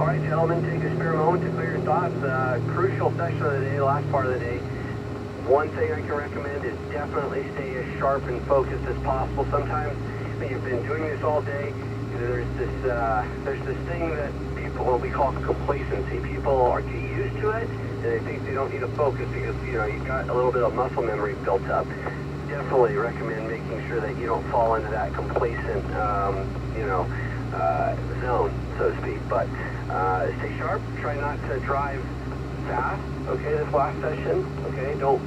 right, gentlemen, take a spare moment to clear your thoughts. Crucial section of the day, last part of the day. One thing I can recommend is definitely stay as sharp and focused as possible. Sometimes when you've been doing this all day, there's this thing that what we call complacency. People get used to it, and they think they don't need to focus because, you've got a little bit of muscle memory built up. Definitely recommend making sure that you don't fall into that complacent, zone, so to speak. But stay sharp. Try not to drive fast, okay, this last session, okay? Don't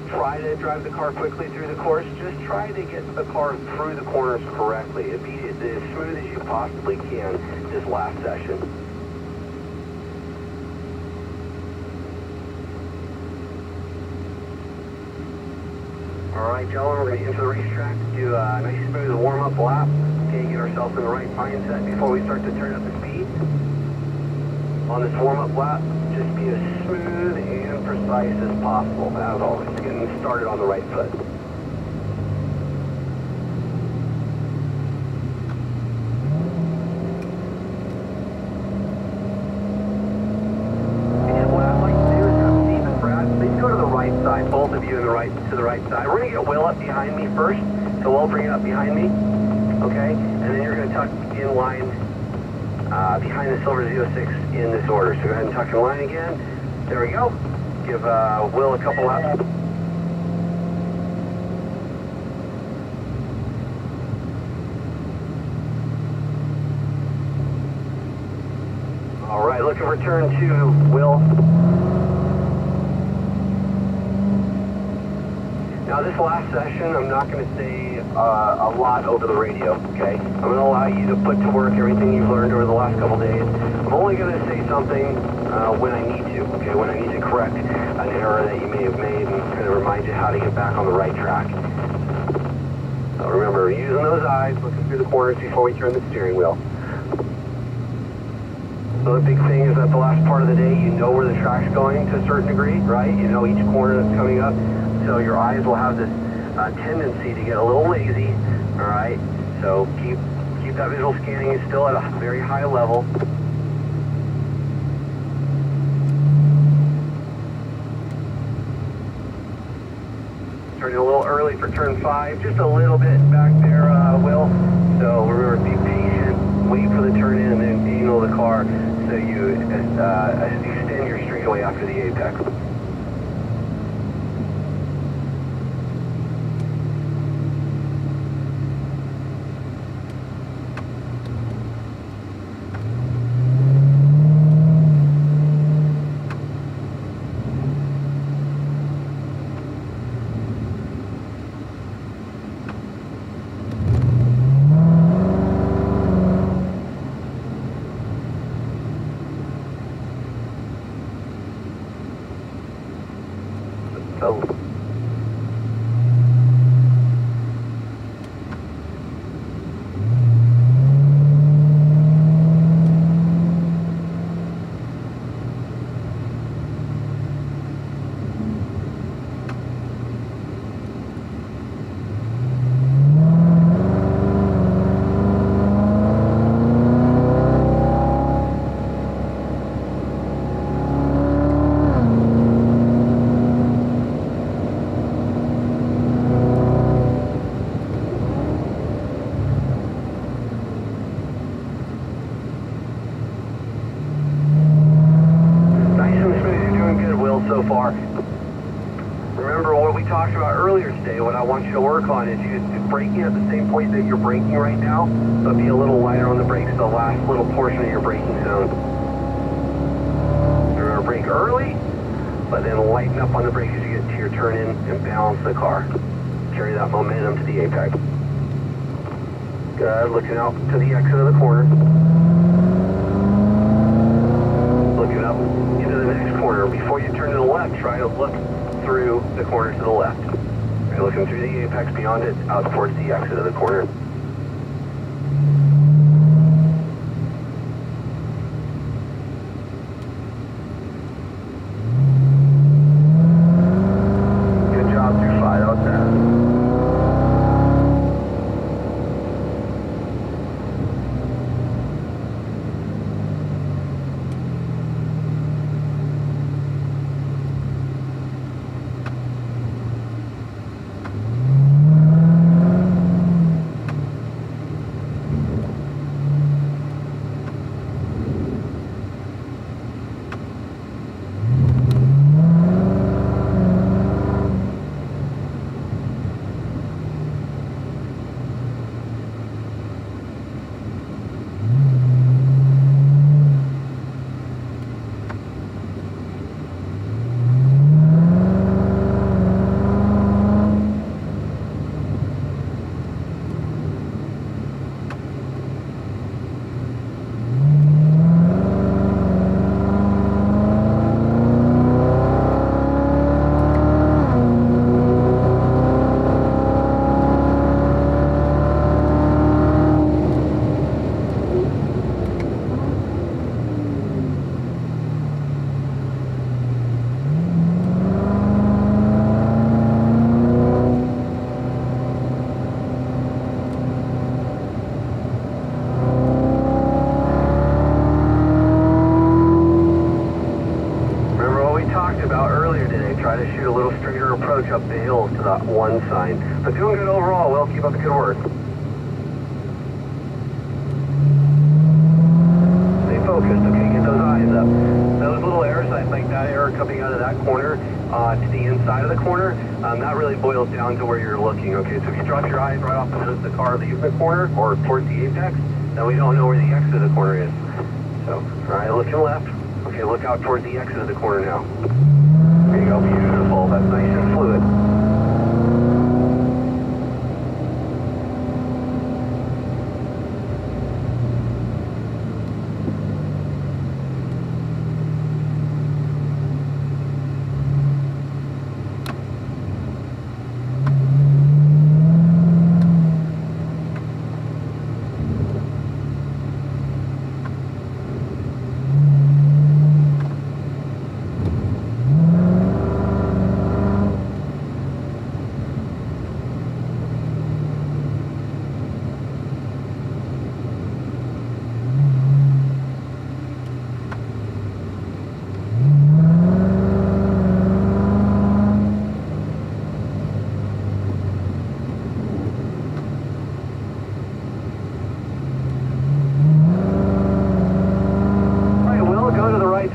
try to drive the car quickly through the course. Just try to get the car through the corners correctly. Be as smooth as you possibly can this last session. All right, gentlemen, we're going to enter the racetrack, do a nice smooth warm-up lap, okay, get ourselves in the right mindset before we start to turn up the speed. On this warm-up lap, just be as smooth and precise as possible, as always, getting started on the right foot. Both of you to the right side. We're going to get Will up behind me first, so Will bring it up behind me, okay? And then you're going to tuck in line behind the Silver 06 in this order. So go ahead and tuck in line again. There we go. Give Will a couple laps. All right, looking for turn 2, Will. Now this last session, I'm not going to say a lot over the radio, okay? I'm going to allow you to put to work everything you've learned over the last couple days. I'm only going to say something when I need to, okay? When I need to correct an error that you may have made and kind of remind you how to get back on the right track. So remember, using those eyes, looking through the corners before we turn the steering wheel. So the big thing is that the last part of the day, you know where the track's going to a certain degree, right? You know each corner that's coming up. So your eyes will have this tendency to get a little lazy, all right? So keep that visual scanning still at a very high level. Turning a little early for turn 5, just a little bit back there, Will. So remember, be patient, wait for the turn in, and then angle the car so you extend your straightaway after the apex. So so far. Remember what we talked about earlier today. What I want you to work on is you braking at the same point that you're braking right now, but be a little lighter on the brakes, the last little portion of your braking zone. You're going to brake early, but then lighten up on the brakes as you get to your turn in and balance the car. Carry that momentum to the apex. Good, looking out to the exit of the corner. Looking up into the next corner. Before you turn to the left, try to look through the corner to the left. You're looking through the apex, beyond it, out towards the exit of the corner. Good job through 5 out there. little straighter approach up the hill to that one sign. But doing good overall, Will. Keep up the good work. Stay focused, okay? Get those eyes up. Those little airs, like that air coming out of that corner to the inside of the corner, that really boils down to where you're looking, okay? So if you drop your eyes right off the car leaving the corner or towards the apex, then we don't know where the exit of the corner is. So, all right, looking left. Okay, look out towards the exit of the corner now. There you go, beautiful. That's nice and fluid.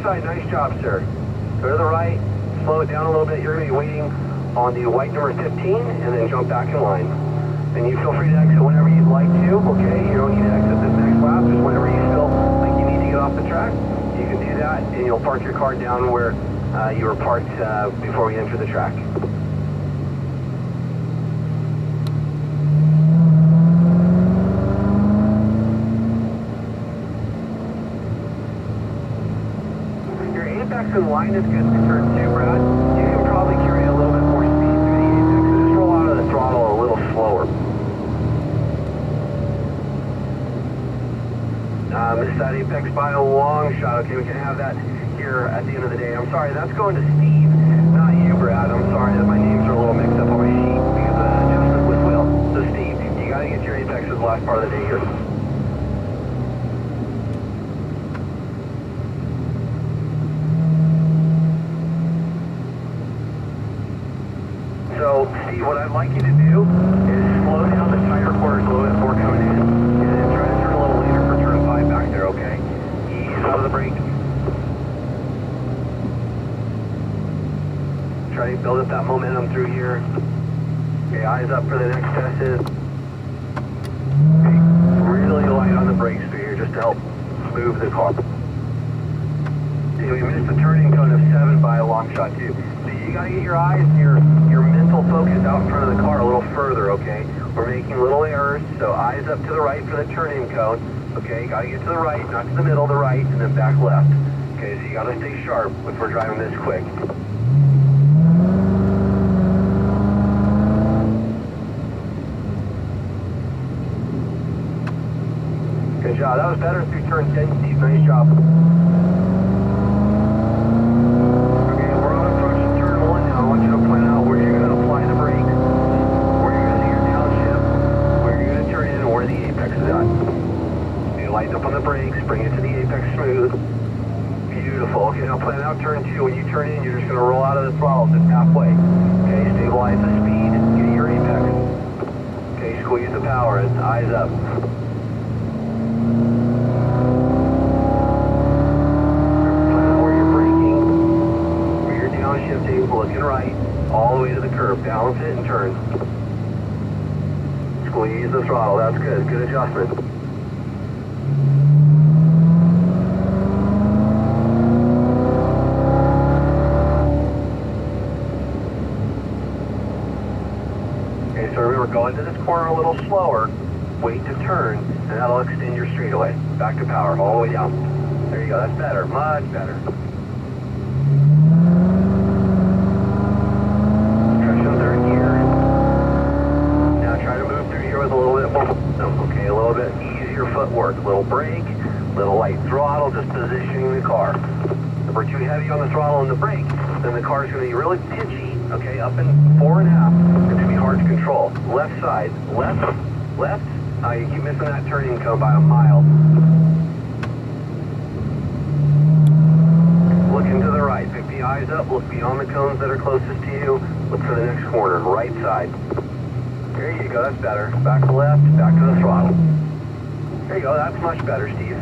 Nice job, sir. Go to the right, slow it down a little bit. You're going to be waiting on the white number 15 and then jump back in line. And you feel free to exit whenever you'd like to, okay? You don't need to exit this next lap. Just whenever you feel like you need to get off the track, you can do that, and you'll park your car down where you were parked before we enter the track. In line is good to turn 2, Brad. You can probably carry a little bit more speed through the apex, so just roll out of the throttle a little slower. Missed that apex by a long shot. Okay, we can have that here at the end of the day. I'm sorry, that's going to Steve, not you, Brad. I'm sorry that my names are a little mixed up on my sheet because of that adjustment with Will. So Steve, you got to get your apex for the last part of the day here. So, Steve, what I'd like you to do is slow down the tighter corners a little bit before coming in, and then try to turn a little later for turn 5 back there, okay? Ease out of the brake. Try to build up that momentum through here. Okay, eyes up for the next S's. Okay, really light on the brakes through here just to help move the car. See, we missed the turning cone of 7 by a long shot, too. So you gotta get your eyes and your mental focus out in front of the car a little further, okay? We're making little errors, so eyes up to the right for the turning cone. Okay, you gotta get to the right, not to the middle, the right, and then back left. Okay, so you gotta stay sharp if we're driving this quick. Good job. That was better through turn 10, Steve. Nice job. Bring it to the apex smooth. Beautiful. Okay, now plan out turn 2. When you turn in, you're just going to roll out of the throttle just halfway. Okay, stabilize the speed. Get your apex. Okay, squeeze the power. And eyes up. Plan out where you're braking, where you're downshifting, looking right, all the way to the curb. Balance it and turn. Squeeze the throttle. That's good. Good adjustment. So remember, go into this corner a little slower, wait to turn, and that'll extend your straightaway. Back to power, all the way down. There you go, that's better, much better. Traction third gear. Now try to move through here with a little bit more momentum, okay, a little bit easier footwork. Little brake, little light throttle, just positioning the car. If we're too heavy on the throttle and the brake, then the car is going to be really pitchy, okay, up in 4.5. It's going to be hard to control. Left side, left. You keep missing that turning cone by a mile. Looking to the right. right. Pick the eyes up, look beyond the cones that are closest to you. Look for the next corner, right side. There you go, that's better. Back to left, back to the throttle. There you go, that's much better, Steve.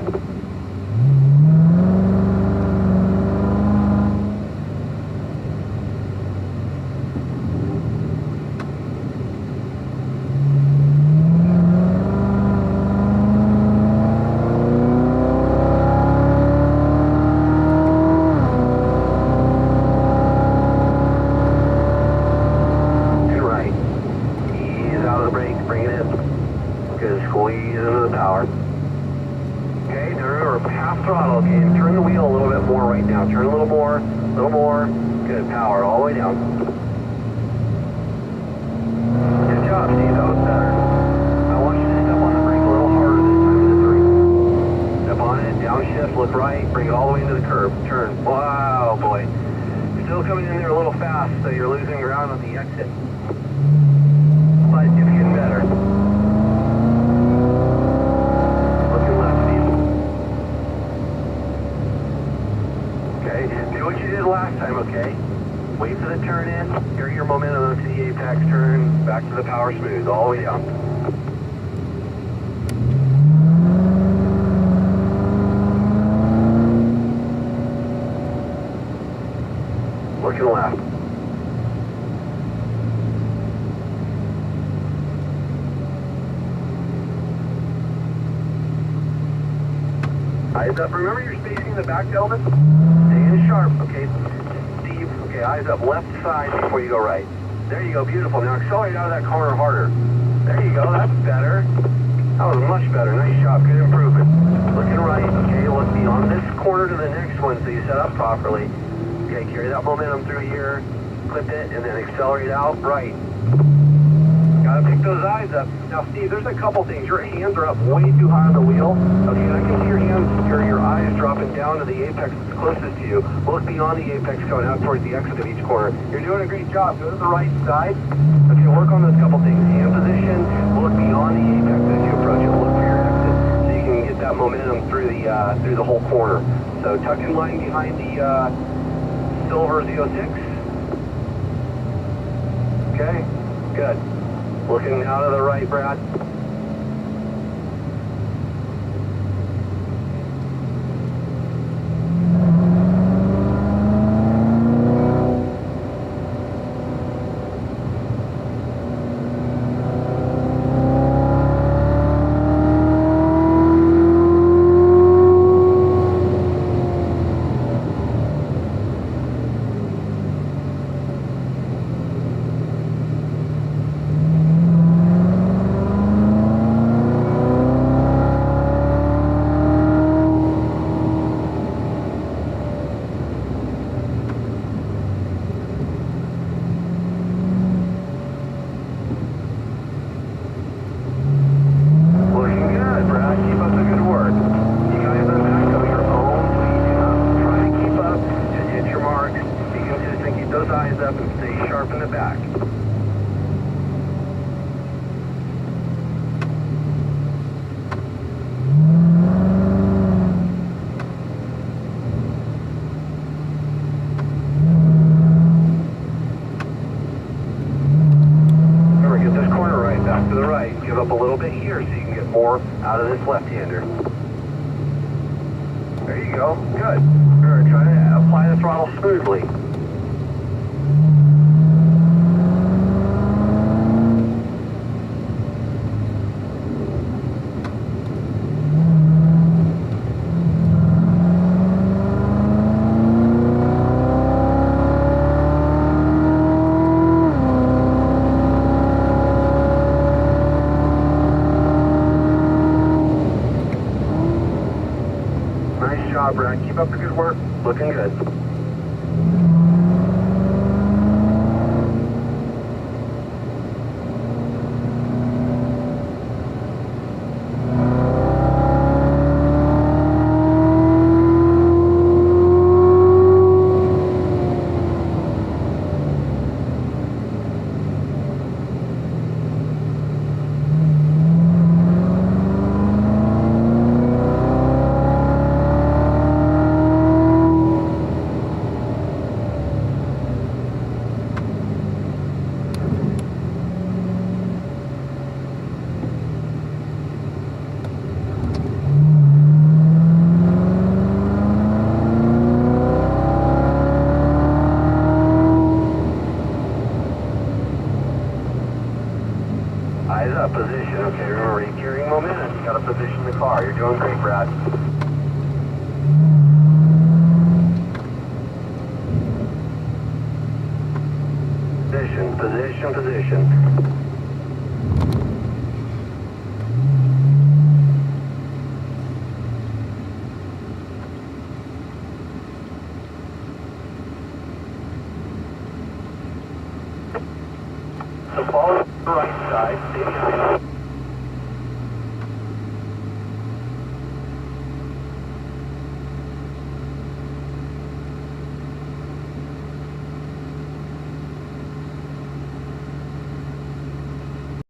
Squeeze into the power. Okay, remember, half throttle, okay, and turn the wheel a little bit more right now. Turn a little more, Good, power all the way down. Good job, Steve, that was better. I want you to step on the brake a little harder this time in the 3. Step on it, downshift, look right, bring it all the way into the curb. Turn, wow, boy. Still coming in there a little fast, so you're losing ground on the exit. But it's getting better. Do what you did last time, okay? Wait for the turn in, carry your momentum to the apex turn, back to the power smooth, all the way down. Looking left. Eyes up, remember you're spacing the back element? Sharp, okay, Steve, okay, eyes up, left side before you go right. There you go, beautiful. Now accelerate out of that corner harder. There you go, that's better. That was much better, nice job, good improvement. Looking right, okay, look beyond this corner to the next one so you set up properly. Okay, carry that momentum through here, clip it, and then accelerate out right. Gotta pick those eyes up. Now, Steve, there's a couple things. Your hands are up way too high on the wheel. Okay, I can see your hands, your eyes dropping down to the apex that's closest to you. Look beyond the apex going out towards the exit of each corner. You're doing a great job. Go to the right side. Okay, work on those couple things. Hand position, look beyond the apex as you approach it. Look for your exit so you can get that momentum through the whole corner. So tuck in line behind the silver Z06. Okay, good. Looking out to the right, Brad. Up and stay sharp in the back. Remember, get this corner right, back to the right. Give up a little bit here so you can get more out of this left-hander. There you go, good. Remember, try to apply the throttle smoothly. Nice job, Brad. Keep up the good work. Looking good. Eyes up, position. Okay, remember, you're carrying momentum. You got to position the car. You're doing great, Brad. Position, position, position. So follow the right side, stay behind.